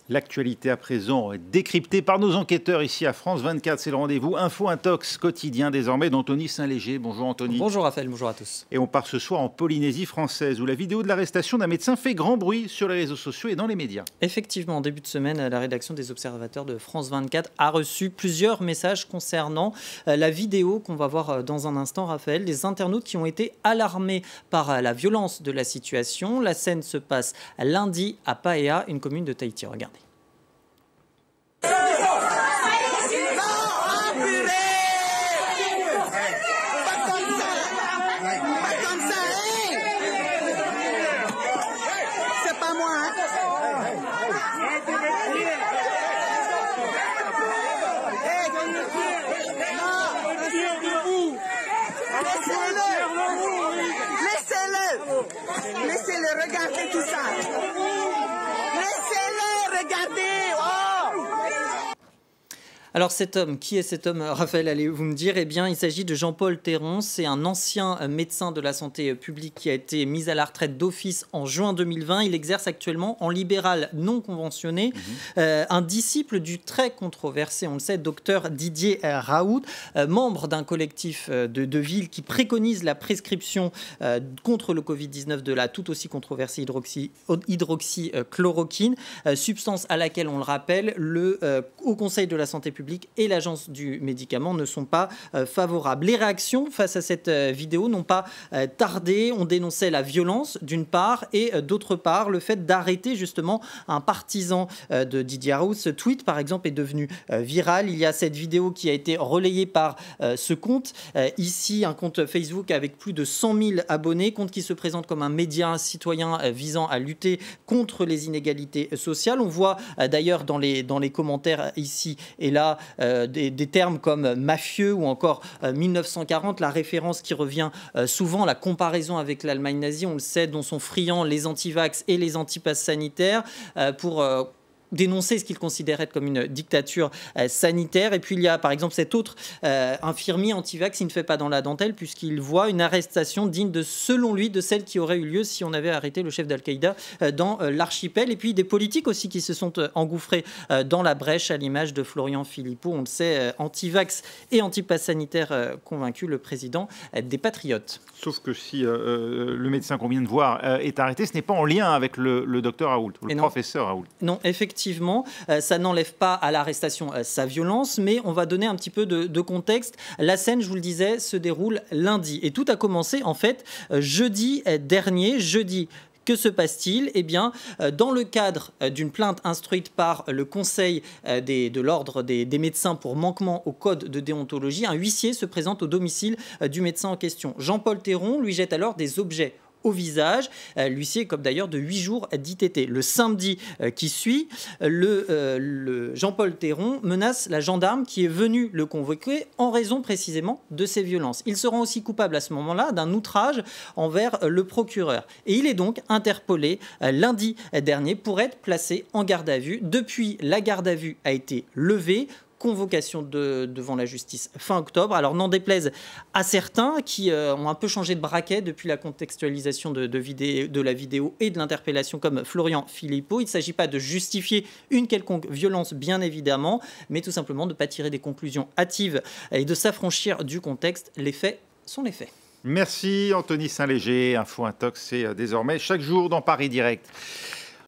L'actualité à présent décryptée par nos enquêteurs ici à France 24. C'est le rendez-vous Info Intox quotidien désormais d'Anthony Saint-Léger. Bonjour Anthony. Bonjour Raphaël, bonjour à tous. Et on part ce soir en Polynésie française où la vidéo de l'arrestation d'un médecin fait grand bruit sur les réseaux sociaux et dans les médias. Effectivement, en début de semaine, la rédaction des Observateurs de France 24 a reçu plusieurs messages concernant la vidéo qu'on va voir dans un instant, Raphaël. Des internautes qui ont été alarmés par la violence de la situation. La scène se passe lundi à Paea, une commune de Tahiti. Regardez. Laissez-le, regardez tout ça. Laissez-le, regardez. Alors cet homme, qui est cet homme, Raphaël, allez-vous me dire? Eh bien, il s'agit de Jean-Paul Théron. C'est un ancien médecin de la santé publique qui a été mis à la retraite d'office en juin 2020. Il exerce actuellement en libéral non conventionné. Un disciple du très controversé, on le sait, docteur Didier Raoult, membre d'un collectif de ville qui préconise la prescription contre le Covid-19 de la tout aussi controversée hydroxychloroquine, substance à laquelle, on le rappelle, le Haut Conseil de la santé publique et l'Agence du médicament ne sont pas favorables. Les réactions face à cette vidéo n'ont pas tardé. On dénonçait la violence d'une part et d'autre part le fait d'arrêter justement un partisan de Didier Raoult. Ce tweet par exemple est devenu viral. Il y a cette vidéo qui a été relayée par ce compte ici, un compte Facebook avec plus de 100 000 abonnés, compte qui se présente comme un média citoyen visant à lutter contre les inégalités sociales. On voit d'ailleurs dans les commentaires ici et là des termes comme mafieux ou encore 1940, la référence qui revient souvent, la comparaison avec l'Allemagne nazie, on le sait, dont sont friands les antivax et les antipasses sanitaires pour dénoncer ce qu'il considérait comme une dictature sanitaire. Et puis il y a par exemple cet autre infirmier anti-vax, il ne fait pas dans la dentelle puisqu'il voit une arrestation digne de, selon lui, de celle qui aurait eu lieu si on avait arrêté le chef d'Al-Qaïda dans l'archipel. Et puis des politiques aussi qui se sont engouffrés dans la brèche, à l'image de Florian Philippot, on le sait, anti-vax et anti-pass sanitaire convaincu, le président des Patriotes. Sauf que si le médecin qu'on vient de voir est arrêté, ce n'est pas en lien avec le docteur Raoult, ou le professeur Raoult. Non, effectivement, ça n'enlève pas à l'arrestation sa violence, mais on va donner un petit peu de contexte. La scène, je vous le disais, se déroule lundi. Et tout a commencé, en fait, jeudi dernier. Que se passe-t-il? Eh bien, dans le cadre d'une plainte instruite par le Conseil de l'Ordre des médecins pour manquement au code de déontologie, un huissier se présente au domicile du médecin en question. Jean-Paul Théron lui jette alors des objets au visage. L'huissier écope d'ailleurs de 8 jours d'ITT. Le samedi qui suit, Jean-Paul Théron menace la gendarme qui est venue le convoquer en raison précisément de ces violences. Il se rend aussi coupable à ce moment-là d'un outrage envers le procureur. Et il est donc interpellé lundi dernier pour être placé en garde à vue. Depuis, la garde à vue a été levée. Convocation devant la justice fin octobre. Alors n'en déplaise à certains qui ont un peu changé de braquet depuis la contextualisation de la vidéo et de l'interpellation, comme Florian Philippot. Il ne s'agit pas de justifier une quelconque violence, bien évidemment, mais tout simplement de ne pas tirer des conclusions hâtives et de s'affranchir du contexte. Les faits sont les faits. Merci Anthony Saint-Léger. Info Intox, c'est désormais chaque jour dans Paris Direct.